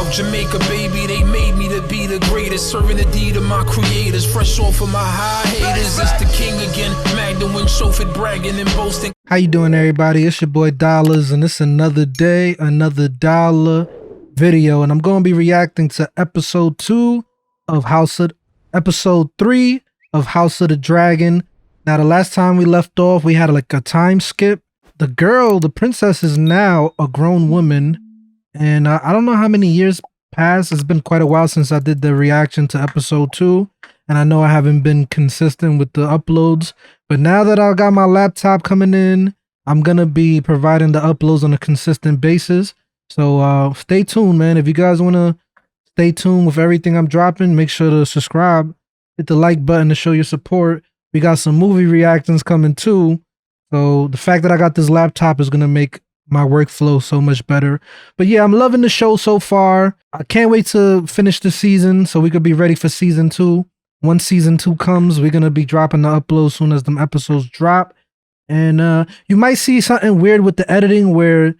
South Jamaica, baby, they made me to be the greatest. Serving the deed of my creators, fresh off of my high haters. It's the king again, Magdalene, chauffeured, bragging and boasting. How you doing, everybody? It's your boy Dollars, and it's another day, another dollar video, and I'm going to be reacting to episode 2 of episode 3 of House of the Dragon. Now, the last time we left off, we had like a time skip. The princess is now a grown woman, and I don't know how many years passed. It's been quite a while since I did the reaction to episode 2, and I know I haven't been consistent with the uploads, but now that I got my laptop coming in, I'm gonna be providing the uploads on a consistent basis. So stay tuned, man. If you guys want to stay tuned with everything I'm dropping, make sure to subscribe, hit the like button to show your support. We got some movie reactions coming too. So the fact that I got this laptop is going to make my workflow so much better. But yeah, I'm loving the show so far. I can't wait to finish the season so we could be ready for season 2. Once season 2 comes, we're going to be dropping the uploads soon as them episodes drop. And you might see something weird with the editing where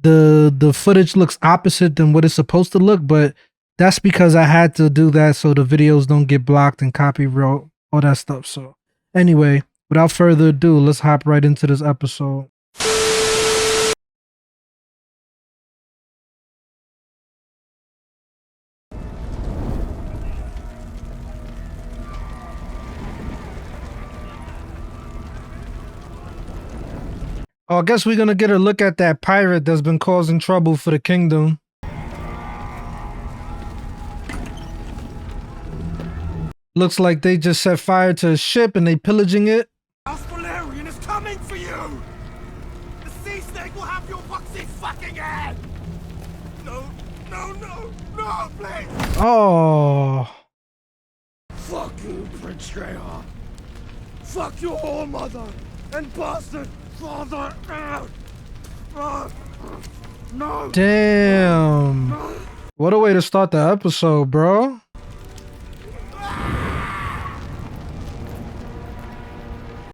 the footage looks opposite than what it's supposed to look, but that's because I had to do that so the videos don't get blocked and copyright, all that stuff. So anyway, without further ado, let's hop right into this episode. Oh, I guess we're gonna get a look at that pirate that's been causing trouble for the kingdom. Looks like they just set fire to a ship and they pillaging it. Valerian is coming for you! The sea snake will have your boxy fucking head! No, please! Oh. Fuck you, Prince Rhaenyra! Fuck your whore mother and bastard father out! No! Damn. What a way to start the episode, bro.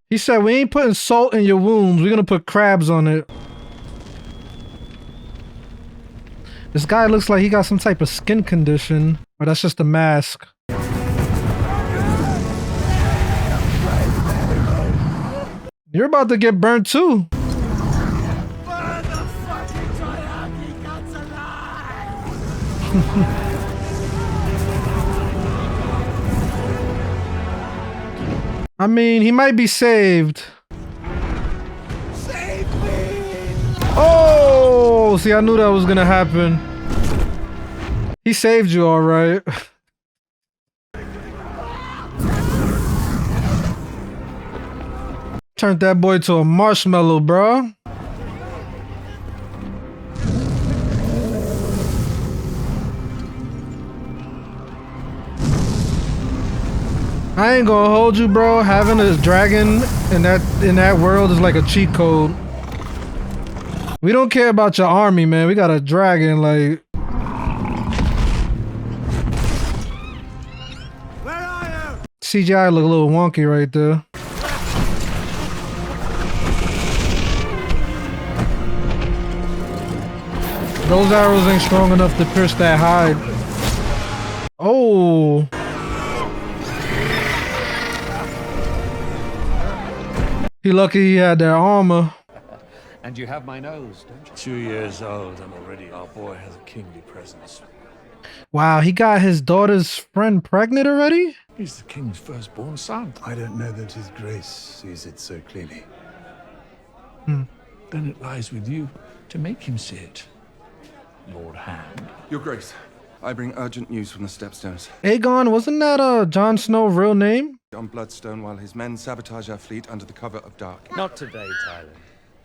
He said, we ain't putting salt in your wounds. We're gonna put crabs on it. This guy looks like he got some type of skin condition. Or that's just a mask. You're about to get burnt too. Burn the fucking Dothraki guts alive! I mean, he might be saved. Save me! Oh, see, I knew that was gonna happen. He saved you, all right. Turned that boy to a marshmallow, bro. I ain't gonna hold you, bro. Having a dragon in that world is like a cheat code. We don't care about your army, man. We got a dragon, like. Where are you? CGI look a little wonky right there. Those arrows ain't strong enough to pierce that hide. Oh. He lucky he had that armor. And you have my nose, don't you? 2 years old and already our boy has a kingly presence. Wow, he got his daughter's friend pregnant already? He's the king's firstborn son. I don't know that his grace sees it so clearly. Then it lies with you to make him see it, Lord Hand. Your Grace, I bring urgent news from the Stepstones. Aegon, wasn't that Jon Snow's real name? On Bloodstone while his men sabotage our fleet under the cover of dark. Not today, Tyler.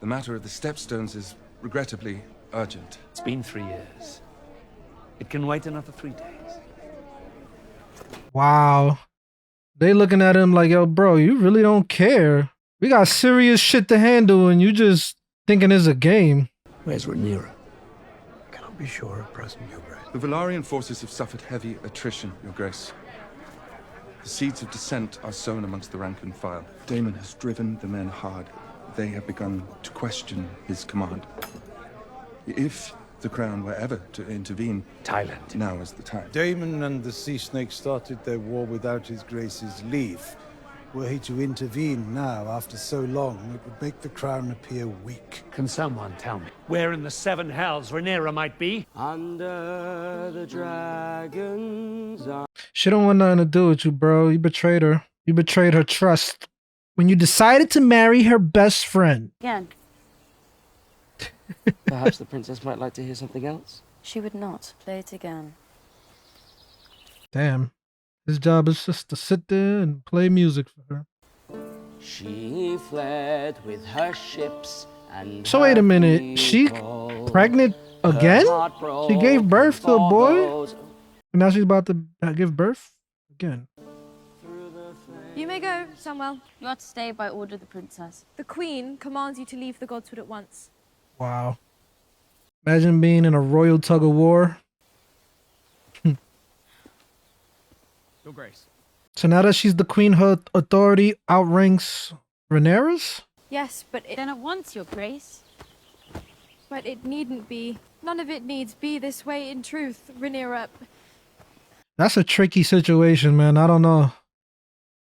The matter of the Stepstones is regrettably urgent. It's been 3 years. It can wait another 3 days. Wow. They looking at him like, yo, bro, you really don't care. We got serious shit to handle and you just thinking it's a game. Where's Rhaenyra? Cannot be sure at present, Your Grace. The Velaryon forces have suffered heavy attrition, Your Grace. The seeds of dissent are sown amongst the rank and file. Daemon has driven the men hard. They have begun to question his command. If the crown were ever to intervene, Thailand. now is the time. Daemon and the Sea Snake started their war without his grace's leave. Were he to intervene now, after so long, it would make the crown appear weak. Can someone tell me where in the seven hells Rhaenyra might be? Under the dragon's eye. She don't want nothing to do with you, bro. You betrayed her. You betrayed her trust when you decided to marry her best friend. Again. Perhaps the princess might like to hear something else. She would not. Play it again. Damn. His job is just to sit there and play music for her. She fled with her ships and So wait a minute. She pregnant again? She gave birth to a boy? And now she's about to give birth again. You may go, Samuel. You are to stay by order of the princess. The Queen commands you to leave the Godswood at once. Wow. Imagine being in a royal tug of war. Your Grace. So now that she's the queen, her authority outranks Rhaenyra's? Yes, but Then at once, Your Grace. it needn't be. None of it needs be this way in truth, Rhaenyra. That's a tricky situation, man. I don't know.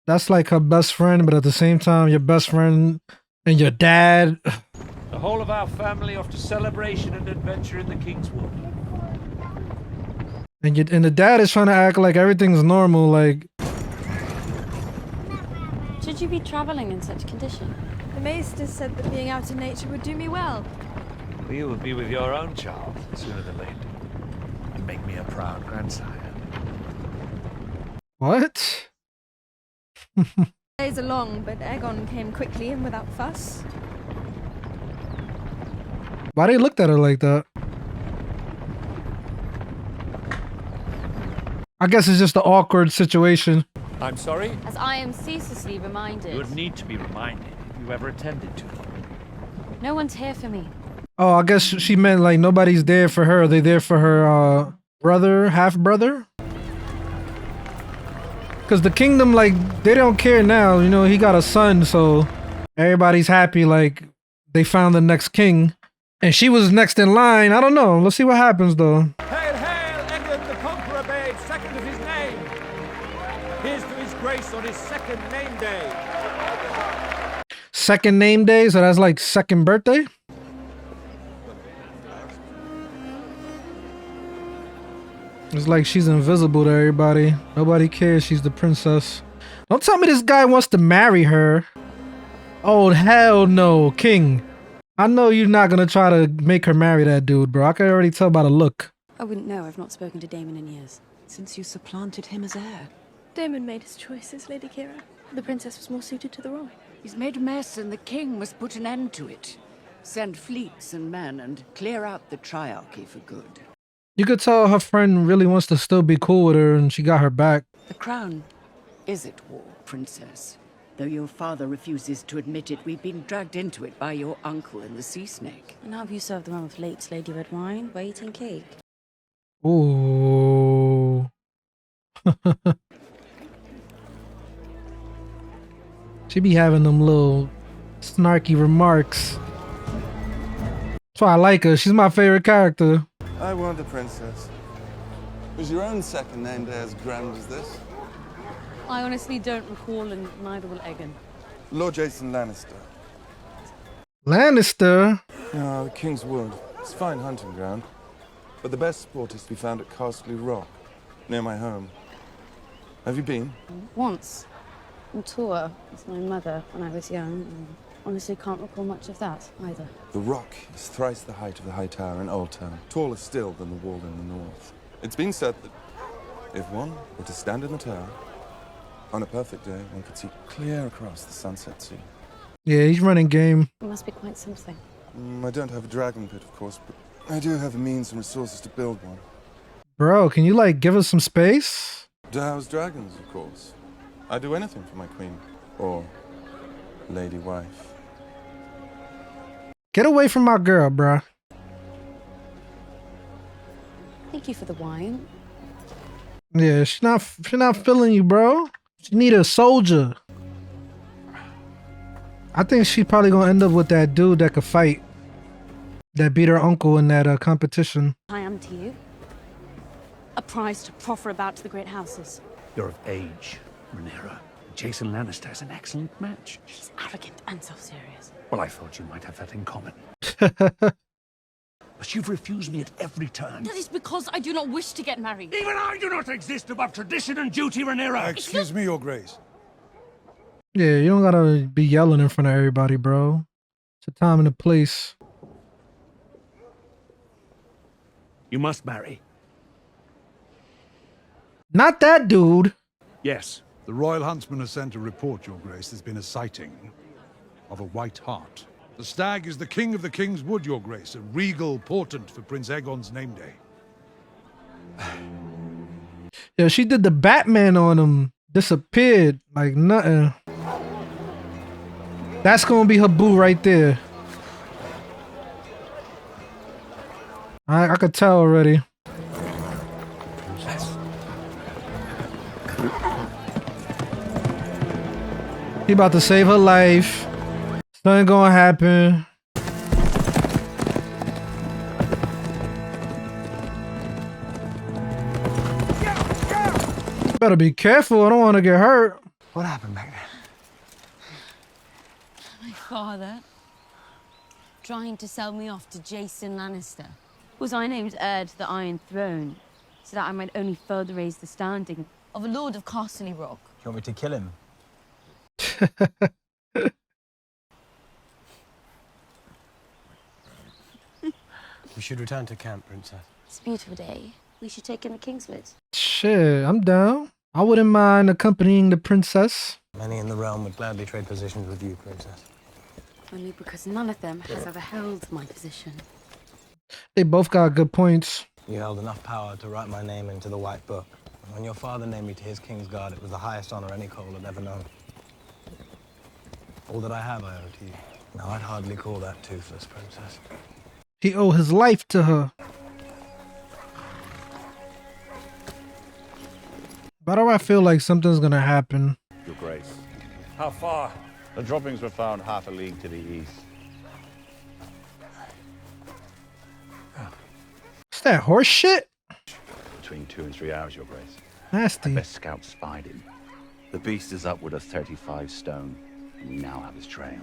That's like her best friend, but at the same time, your best friend and your dad. The whole of our family off to celebration and adventure in the King's Wood. And the dad is trying to act like everything's normal, like... Should you be traveling in such condition? The Maester said that being out in nature would do me well. Well, you will be with your own child sooner than later. And make me a proud grandsire. What? Days are long, but Aegon came quickly and without fuss. Why they looked at her like that? I guess it's just an awkward situation. I'm sorry? As I am ceaselessly reminded. You would need to be reminded if you ever attended to them. No one's here for me. Oh, I guess she meant like nobody's there for her. They're there for her brother, half-brother? Because the kingdom, like, they don't care now. You know, he got a son, so everybody's happy, like, they found the next king. And she was next in line. I don't know. Let's see what happens, though. Hail, hail, Egan the Conqueror bade, second of his name. Here's to his grace on his second name day. Second name day, so that's like second birthday? It's like she's invisible to everybody. Nobody cares she's the princess. Don't tell me this guy wants to marry her. Oh, hell no, King. I know you're not gonna try to make her marry that dude, bro. I can already tell by the look. I wouldn't know. I've not spoken to Damon in years. Since you supplanted him as heir. Damon made his choices, Lady Kira. The princess was more suited to the role. He's made a mess and the king must put an end to it. Send fleets and men and clear out the triarchy for good. You could tell her friend really wants to still be cool with her and she got her back. The crown is at war, princess. Though your father refuses to admit it, we've been dragged into it by your uncle and the sea snake. And how have you served the one with late Lady Red Wine, waiting cake? Ooh. She be having them little snarky remarks. That's why I like her. She's my favorite character. I want a princess. Was your own second name day as grand as this? I honestly don't recall, and neither will Egan. Lord Jason Lannister. Lannister? Ah, the King's Wood. It's a fine hunting ground. But the best sport is to be found at Castle Rock, near my home. Have you been? Once. On tour with my mother when I was young. And honestly can't recall much of that either. The Rock is thrice the height of the High Tower in Old Town, taller still than the wall in the north. It's been said that if one were to stand in the tower, on a perfect day, one could see clear across the sunset sea. Yeah, he's running game. It must be quite something. I don't have a dragon pit, of course, but I do have the means and resources to build one. Bro, can you like give us some space? To house dragons, of course. I'd do anything for my queen, or lady wife. Get away from my girl, bro. Thank you for the wine. Yeah, she's not feeling you, bro. She need a soldier. I think she probably gonna end up with that dude that could fight. that beat her uncle in that competition. I am to you. A prize to proffer about to the great houses. You're of age, Rhaenyra. Jason Lannister is an excellent match. He's arrogant and self-serious. Well, I thought you might have that in common. But you've refused me at every turn. That is because I do not wish to get married. Even I do not exist above tradition and duty, Rhaenyra. Excuse me, Your Grace. Yeah, you don't gotta be yelling in front of everybody, bro. It's a time and a place. You must marry. Not that dude. Yes. The Royal Huntsman has sent a report, Your Grace. There's been a sighting of a white hart. The stag is the king of the King's Wood, Your Grace, a regal portent for Prince Aegon's name day. Yeah, she did the Batman on him. Disappeared like nothing. That's gonna be her boo right there. I could tell already. He about to save her life. Nothing gonna happen. Better be careful. I don't want to get hurt. What happened back there? My father trying to sell me off to Jason Lannister. Was I named heir to the Iron Throne so that I might only further raise the standing of a Lord of Castle Rock? You want me to kill him? We should return to camp, Princess. It's a beautiful day. We should take in the Kingswood. Shit, I'm down. I wouldn't mind accompanying the princess. Many in the realm would gladly trade positions with you, Princess. Only because none of them has ever held my position. They both got good points. You held enough power to write my name into the White Book. When your father named me to his King's Guard, it was the highest honor any Cole had ever known. All that I have, I owe to you. Now, I'd hardly call that toothless, Princess. He owed his life to her. Why do I feel like something's gonna happen? Your Grace. How far? The droppings were found half a league to the east. What's that, horse shit? Between 2 and 3 hours, Your Grace. Nasty. Our best scout spied him. The beast is upward of 35 stone, and we now have his trail.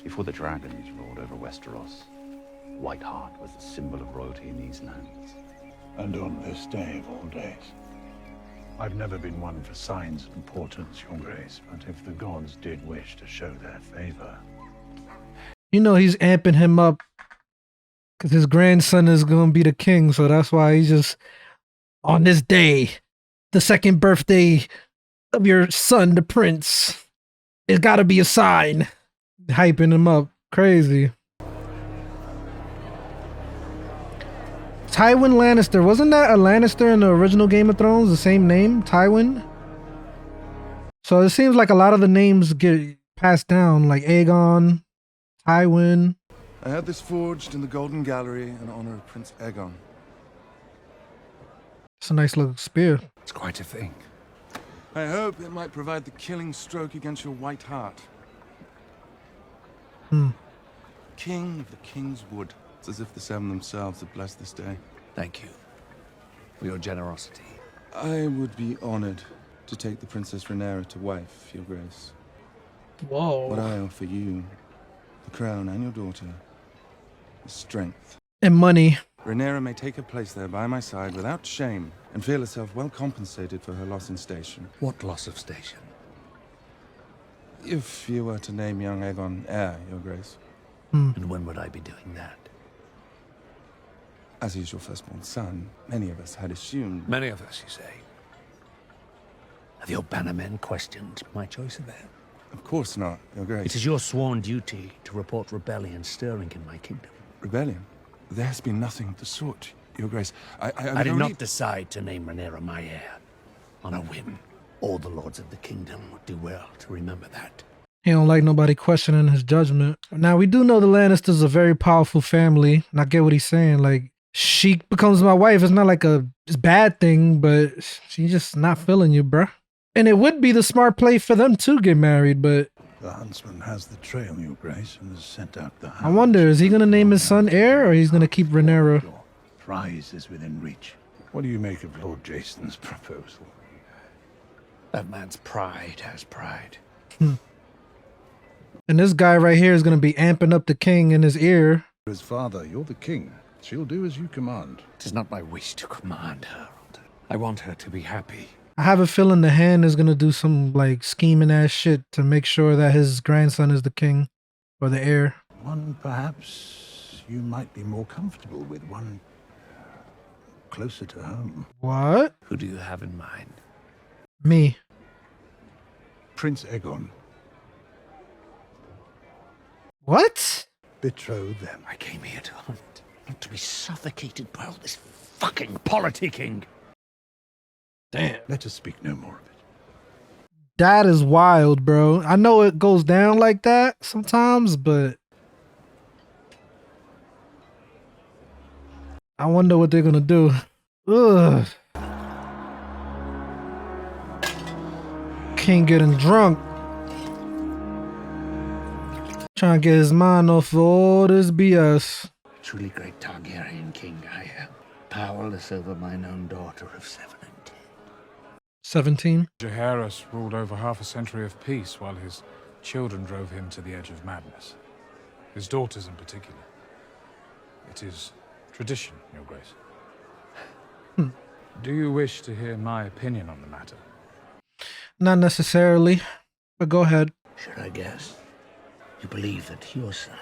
Before the dragons roared over Westeros, White Hart was the symbol of royalty in these lands. And on this day of all days. I've never been one for signs of importance, Your Grace, but if the gods did wish to show their favor... You know he's amping him up because his grandson is going to be the king, so that's why he's just, on this day, the second birthday of your son, the prince, it's got to be a sign. Hyping him up. Crazy. Tywin Lannister. Wasn't that a Lannister in the original Game of Thrones? The same name? Tywin? So it seems like a lot of the names get passed down, like Aegon, Tywin. I had this forged in the Golden Gallery in honor of Prince Aegon. It's a nice little spear. It's quite a thing. I hope it might provide the killing stroke against your White Hart. King of the King's Wood. It's as if the Seven themselves had blessed this day. Thank you for your generosity. I would be honored to take the Princess Rhaenyra to wife, Your Grace. Whoa. What I offer you, the crown and your daughter, is strength. And money. Rhaenyra may take her place there by my side without shame and feel herself well compensated for her loss in station. What loss of station? If you were to name young Aegon heir, Your Grace. And when would I be doing that? As he's your firstborn son, many of us had assumed... Many of us, you say? Have your bannermen questioned my choice of heir? Of course not, Your Grace. It is your sworn duty to report rebellion stirring in my kingdom. Rebellion? There has been nothing of the sort, Your Grace. I did not decide to name Rhaenyra my heir on a whim. All the lords of the kingdom would do well to remember that. He don't like nobody questioning his judgment. Now, we do know the Lannisters are a very powerful family. And I get what he's saying. Like, she becomes my wife. It's not like a bad thing, but she's just not feeling you, bruh. And it would be the smart play for them to get married, but The huntsman has the trail, Your Grace, and has sent out the I wonder, is he gonna name his son heir, or he's gonna keep Rhaenyra? prize is within reach. What do you make of Lord Jason's proposal? That man's pride has pride. And this guy right here is gonna be amping up the king in his ear. His father, you're the king. She'll do as you command. It is not my wish to command Harold. I want her to be happy. I have a feeling the hand is gonna do some like scheming ass shit to make sure that his grandson is the king or the heir. One perhaps you might be more comfortable with, one closer to home. What? Who do you have in mind? Me. Prince Aegon. What? Betroth them. I came here to hunt, not to be suffocated by all this fucking politicking. Damn. Let us speak no more of it. That is wild, bro. I know it goes down like that sometimes, but I wonder what they're gonna do. Ugh. King getting drunk. Trying to get his mind off of all this BS. Truly great Targaryen king I am, powerless over mine own daughter of 7 and 10. 17. Jaehaerys ruled over half a century of peace while his children drove him to the edge of madness. His daughters in particular. It is tradition, Your Grace. Do you wish to hear my opinion on the matter? Not necessarily, but go ahead. Should I guess? You believe that your son,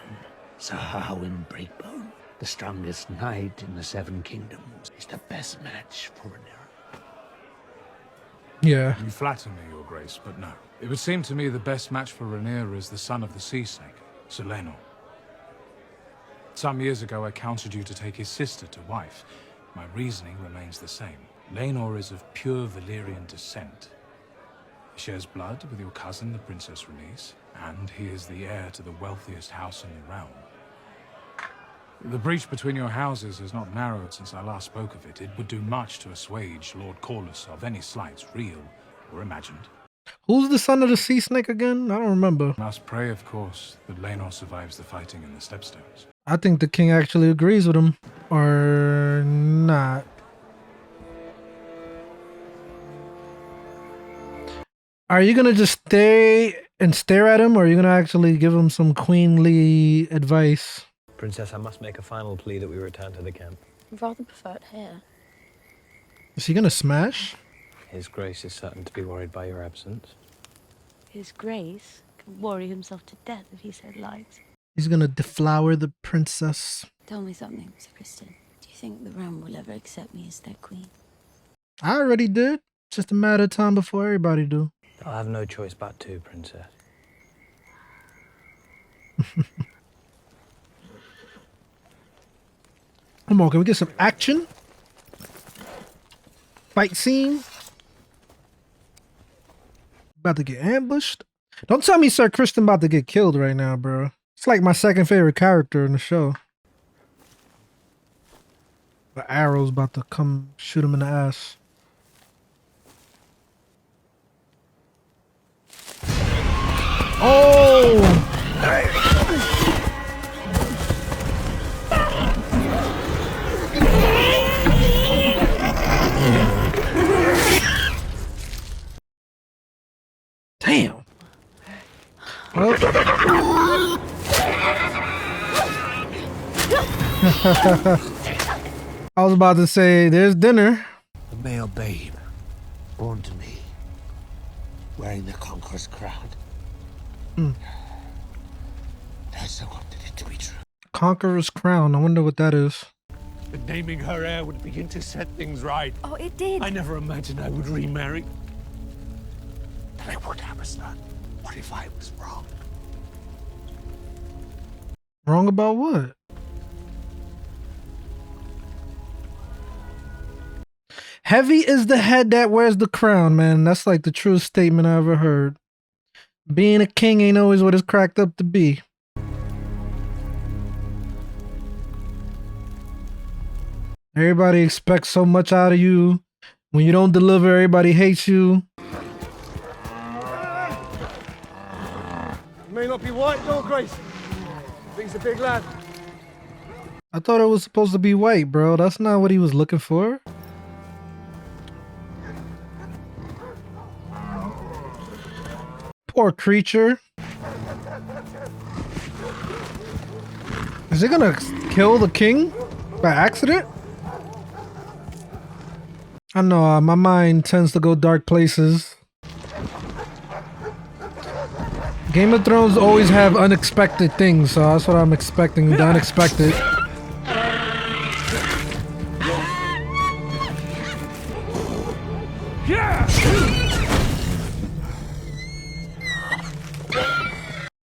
Sir Harwin Breakbone, the strongest knight in the 7 kingdoms, is the best match for Rhaenyra? Yeah. You flatter me, Your Grace, but no. It would seem to me the best match for Rhaenyra is the son of the sea snake, Sir Laenor. Some years ago I counseled you to take his sister to wife. My reasoning remains the same. Laenor is of pure Valyrian descent. He shares blood with your cousin, the Princess Rhaenys, and he is the heir to the wealthiest house in the realm. The breach between your houses has not narrowed since I last spoke of it. It would do much to assuage Lord Corlys of any slights, real or imagined. Who's the son of the sea snake again? I don't remember. Must pray, of course, that Laenor survives the fighting in the Stepstones. I think the king actually agrees with him. Or not. Are you gonna just stay and stare at him, or are you gonna actually give him some queenly advice? Princess, I must make a final plea that we return to the camp. I'd rather prefer it here. Is he gonna smash? His Grace is certain to be worried by your absence. His Grace could worry himself to death if he said lies. He's gonna deflower the princess. Tell me something, Sir Kristen. Do you think the realm will ever accept me as their queen? I already did. It's just a matter of time before everybody do. I'll have no choice but to, Princess. Come on, can we get some action? Fight scene? About to get ambushed? Don't tell me Sir Kristen about to get killed right now, bro. It's like my second favorite character in the show. The arrow's about to come shoot him in the ass. Oh! Damn. Well. I was about to say, there's dinner. The male babe, born to me, wearing the conqueror's crown. As I wanted it to be true. Conqueror's crown. I wonder what that is. But naming her heir would begin to set things right. Oh, it did. I never imagined I would remarry. But I would have a son. What if I was wrong? Wrong about what? Heavy is the head that wears the crown, man. That's like the truest statement I ever heard. Being a king ain't always what it's cracked up to be. Everybody expects so much out of you. When you don't deliver, everybody hates you. may not be white, Your Grace. But he's a big lad. I thought it was supposed to be white, bro. That's not what he was looking for. Poor creature. Is it gonna kill the king by accident? I know, my mind tends to go dark places. Game of Thrones always have unexpected things, so that's what I'm expecting, the unexpected.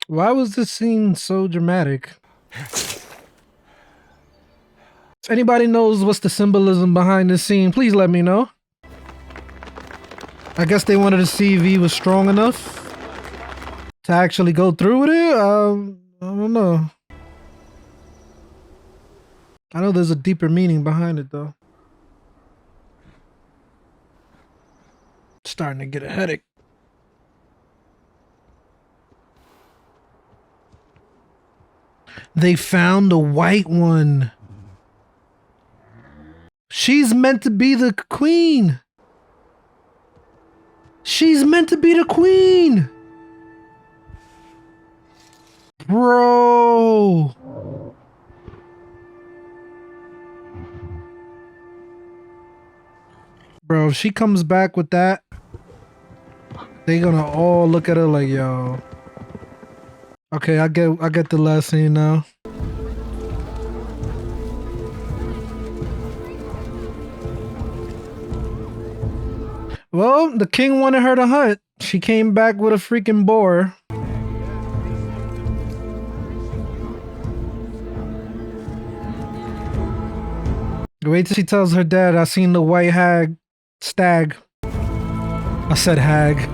Why was this scene so dramatic? If anybody knows what's the symbolism behind this scene, please let me know. I guess they wanted to see if he was strong enough to actually go through with it. I don't know. I know there's a deeper meaning behind it though. Starting to get a headache. They found the white one. She's meant to be the queen. She's meant to be the queen. Bro. Bro, if she comes back with that, they gonna all look at her like, yo. Okay, I get the last scene now. Well, the king wanted her to hunt. She came back with a freaking boar. Wait till she tells her dad, I seen the white stag. I said hag.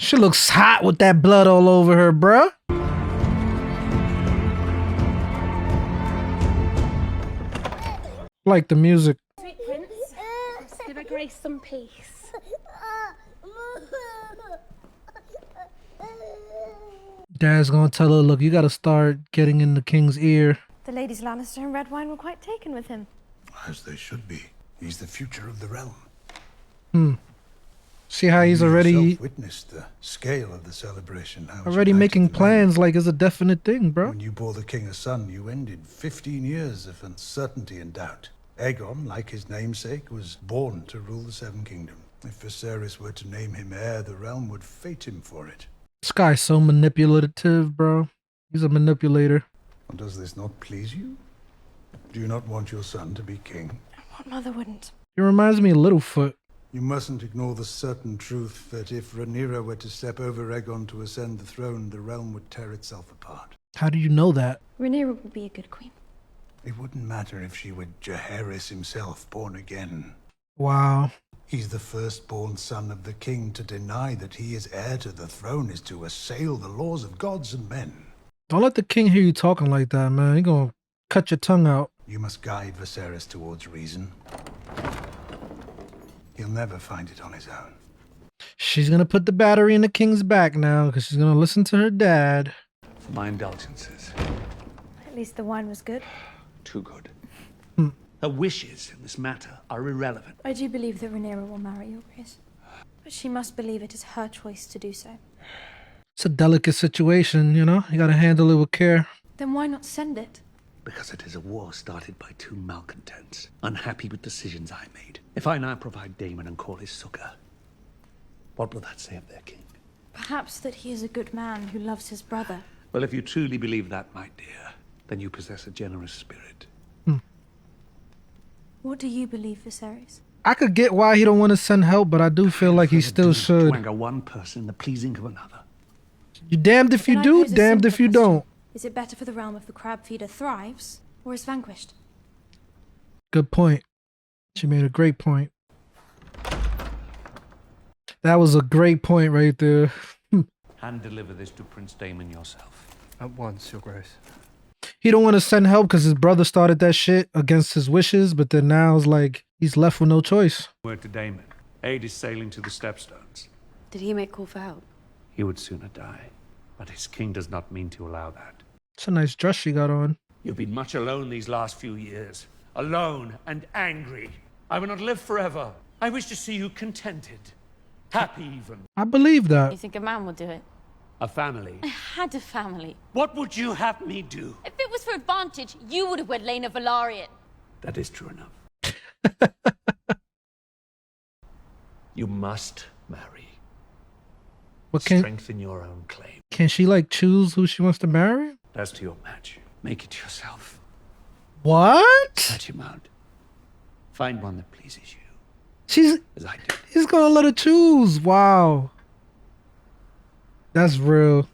She looks hot with that blood all over her, bruh. Like the music. Sweet prince, give her grace some peace. Dad's gonna tell her, look, you gotta start getting in the king's ear. The ladies Lannister and Redwine were quite taken with him. As they should be. He's the future of the realm. See how he's You already yourself witnessed the scale of the celebration. How already making plans like it's a definite thing, bro. When you bore the king a son, you ended 15 years of uncertainty and doubt. Aegon, like his namesake, was born to rule the Seven Kingdoms. If Viserys were to name him heir, the realm would fate him for it. This guy's so manipulative, bro. He's a manipulator. And does this not please you? Do you not want your son to be king? What mother wouldn't? He reminds me of Littlefoot. You mustn't ignore the certain truth that if Rhaenyra were to step over Aegon to ascend the throne, the realm would tear itself apart. How do you know that? Rhaenyra will be a good queen. It wouldn't matter if she were Jaehaerys himself, born again. Wow. He's the firstborn son of the king. To deny that he is heir to the throne is to assail the laws of gods and men. Don't let the king hear you talking like that, man. He gonna cut your tongue out. You must guide Viserys towards reason. He'll never find it on his own. She's gonna put the battery in the king's back now because she's gonna listen to her dad. For my indulgences. At least the wine was good. Too good. Her wishes in this matter are irrelevant. I do believe that Rhaenyra will marry Your Grace. But she must believe it is her choice to do so. It's a delicate situation, you know? You gotta handle it with care. Then why not send it? Because it is a war started by two malcontents, unhappy with decisions I made. If I now provide Daemon and call his succor, what will that say of their king? Perhaps that he is a good man who loves his brother. Well, if you truly believe that, my dear, then you possess a generous spirit. What do you believe, Viserys? I could get why he don't want to send help, but I do feel like he still should. To anger one person in the pleasing of another. You damned if you do, damned if you don't. Is it better for the realm if the crab feeder thrives or is vanquished? Good point. She made a great point. That was a great point right there. Hand deliver this to Prince Daemon yourself. At once, Your Grace. He don't want to send help because his brother started that shit against his wishes, but then now it's like he's left with no choice. Word to Daemon. Aid is sailing to the Stepstones. Did he make call for help? He would sooner die, but his king does not mean to allow that. It's a nice dress she got on. You've been much alone these last few years. Alone and angry. I will not live forever. I wish to see you contented. Happy even. I believe that. You think a man would do it? A family. I had a family. What would you have me do? If it was for advantage, you would have wed Rhaenyra Velaryon. That is true enough. You must marry. But Strengthen your own claim. can she like choose who she wants to marry? As to your match, make it yourself. What? Search him out. Find one that pleases you. She's As I do. he's gonna let her choose. Wow. That's real.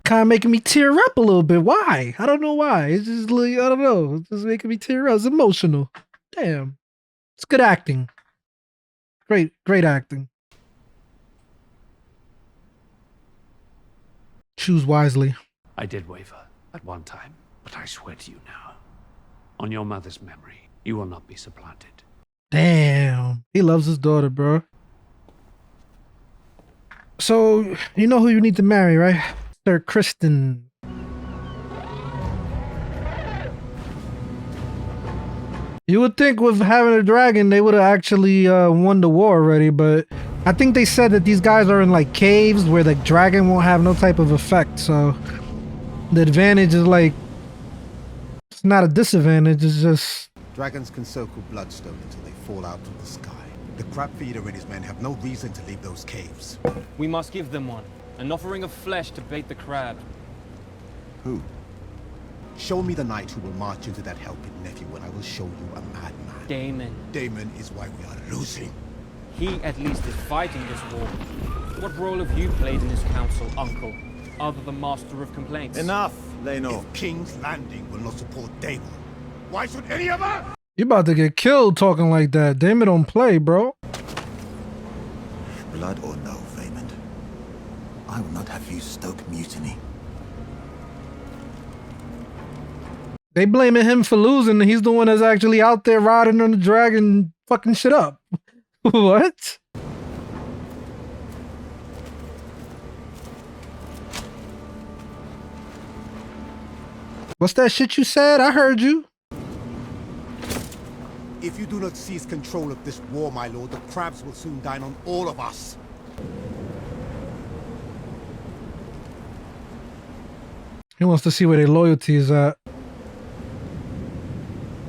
Kind of making me tear up a little bit. Why? I don't know why. It's just like, I don't know. It's just making me tear up. It's emotional. Damn. It's good acting. Great acting. Choose wisely. I did waver at one time, but I swear to you now, on your mother's memory, you will not be supplanted. Damn. He loves his daughter, bro. So, you know who you need to marry, right? Sir Kristen. You would think with having a dragon, they would have actually won the war already, but I think they said that these guys are in like caves where the dragon won't have no type of effect, so the advantage is like, it's not a disadvantage, it's just... Dragons can circle bloodstone until they fall out of the sky. The crab feeder and his men have no reason to leave those caves. We must give them one. An offering of flesh to bait the crab. Who? Show me the knight who will march into that hell-pit, nephew, and I will show you a madman. Daemon. Daemon is why we are losing. He at least is fighting this war. What role have you played in this council, uncle? Other than master of complaints? Enough, Rhaenyra. If King's Landing will not support Daemon, why should any of us? You about to get killed talking like that. Damon don't play, bro. Blood or no, Vaymond. I will not have you stoke mutiny. They blaming him for losing, and he's the one that's actually out there riding on the dragon, fucking shit up. What? What's that shit you said? I heard you. If you do not seize control of this war, my lord, the crabs will soon dine on all of us. He wants to see where their loyalty is at.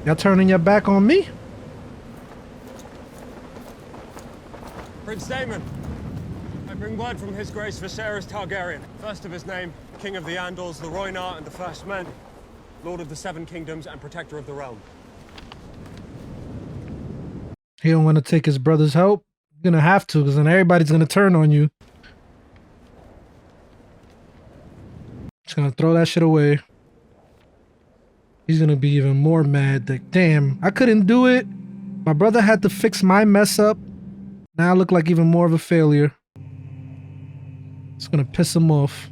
Y'all turning your back on me? Prince Daemon, I bring word from His Grace Viserys Targaryen, first of his name, King of the Andals, the Rhaenyra, and the First Men, Lord of the Seven Kingdoms and Protector of the Realm. He don't want to take his brother's help. You're gonna have to, because then everybody's gonna turn on you. Just gonna throw that shit away. He's gonna be even more mad. Like, damn, I couldn't do it. My brother had to fix my mess up. Now I look like even more of a failure. It's gonna piss him off.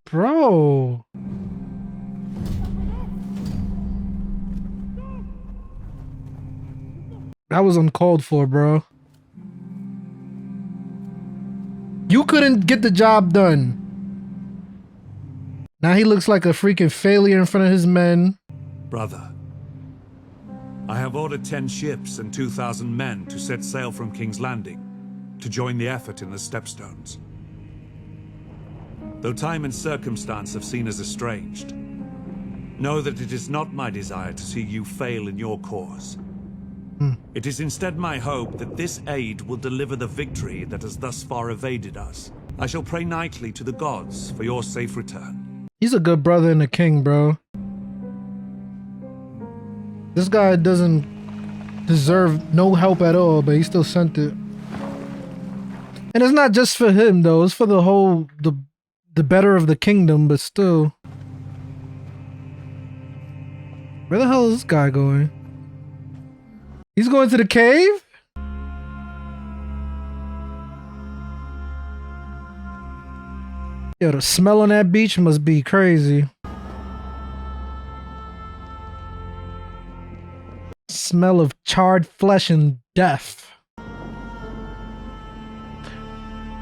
Bro. That was uncalled for, bro. You couldn't get the job done. Now he looks like a freaking failure in front of his men. Brother, I have ordered 10 ships and 2,000 men to set sail from King's Landing to join the effort in the Stepstones. Though time and circumstance have seen us estranged, know that it is not my desire to see you fail in your cause. It is instead my hope that this aid will deliver the victory that has thus far evaded us. I shall pray nightly to the gods for your safe return. He's a good brother and a king, bro. This guy doesn't deserve no help at all, but he still sent it. And it's not just for him, though. It's for the whole, the better of the kingdom, but still. Where the hell is this guy going? He's going to the cave? Yo, the smell on that beach must be crazy. Smell of charred flesh and death.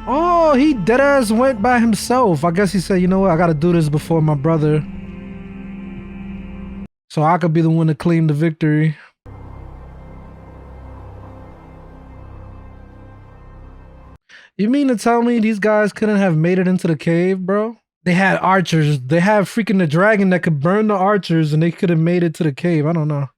Oh, he deadass went by himself. I guess he said, you know what, I gotta do this before my brother, so I could be the one to claim the victory. You mean to tell me these guys couldn't have made it into the cave, bro? They had archers. They had freaking the dragon that could burn the archers, and they could have made it to the cave. I don't know.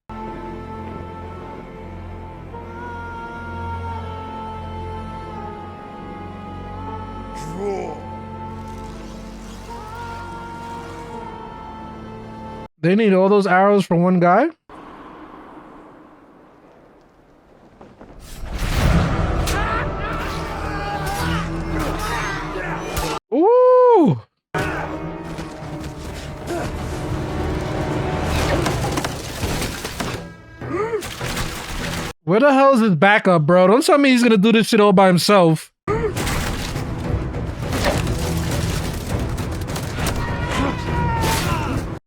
They need all those arrows for one guy? Ooh! Where the hell is his backup, bro? Don't tell me he's gonna do this shit all by himself.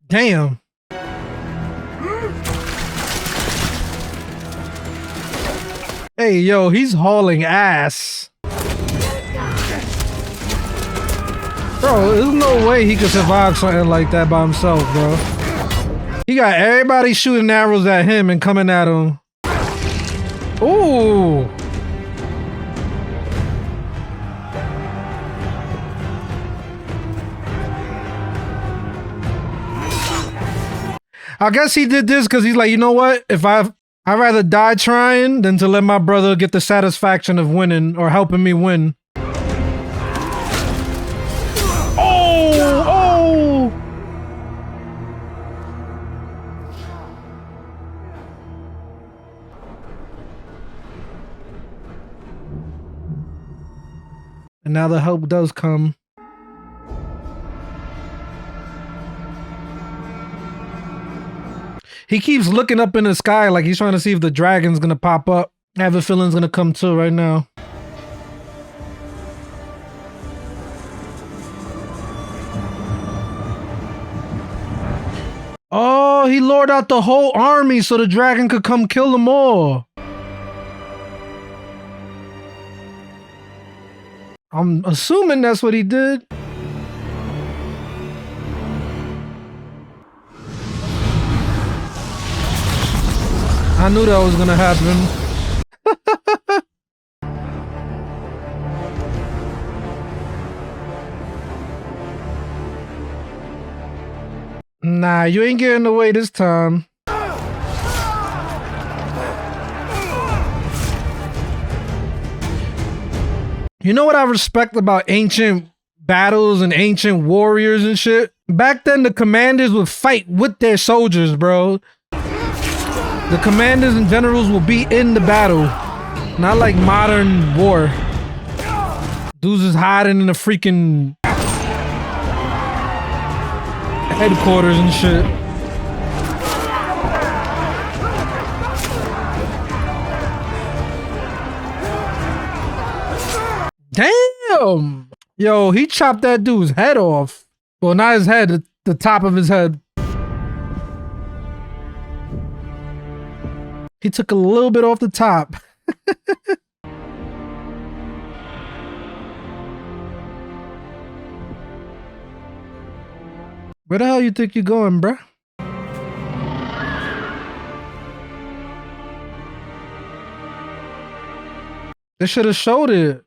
Damn. Hey, yo, he's hauling ass. Bro, there's no way he could survive something like that by himself, bro. He got everybody shooting arrows at him and coming at him. Ooh. I guess he did this because he's like, you know what? I'd rather die trying than to let my brother get the satisfaction of winning or helping me win. Oh! And now the help does come. He keeps looking up in the sky like he's trying to see if the dragon's gonna pop up. I have a feeling it's gonna come too right now. Oh, he lured out the whole army so the dragon could come kill them all. I'm assuming that's what he did. I knew that was gonna happen. Nah, you ain't getting away this time. You know what I respect about ancient battles and ancient warriors and shit? Back then, the commanders would fight with their soldiers, bro. The commanders and generals will be in the battle. Not like modern war. Dudes is hiding in the freaking headquarters and shit. Damn! Yo, he chopped that dude's head off. Well, not his head, the top of his head. He took a little bit off the top. Where the hell you think you're going, bruh? They should have showed it.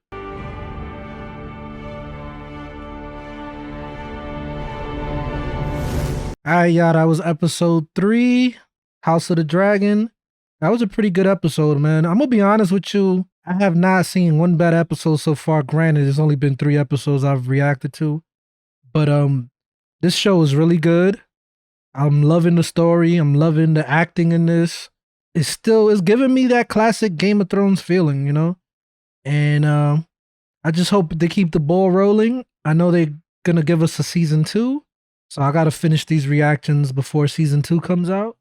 Alright, y'all, that was episode 3, House of the Dragon. That was a pretty good episode, man. I'm gonna be honest with you. I have not seen one bad episode so far. Granted, there's only been 3 episodes I've reacted to. But this show is really good. I'm loving the story. I'm loving the acting in this. It's giving me that classic Game of Thrones feeling, you know? And I just hope they keep the ball rolling. I know they're gonna give us a season 2. So I gotta finish these reactions before season 2 comes out.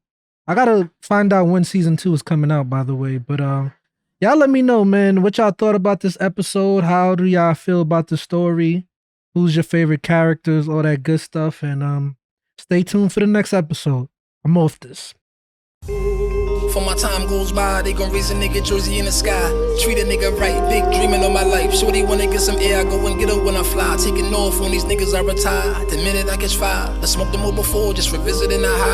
I gotta find out when season 2 is coming out, by the way. But y'all let me know, man, what y'all thought about this episode. How do y'all feel about the story? Who's your favorite characters? All that good stuff. And stay tuned for the next episode. I'm off this. Before my time goes by, they gon' raise a nigga jersey in the sky. Treat a nigga right, big dreaming of my life. Shorty wanna get some air, I go and get her when I fly. Taking off on these niggas, I retire. The minute I catch fire, I smoked them all before, just revisiting the high.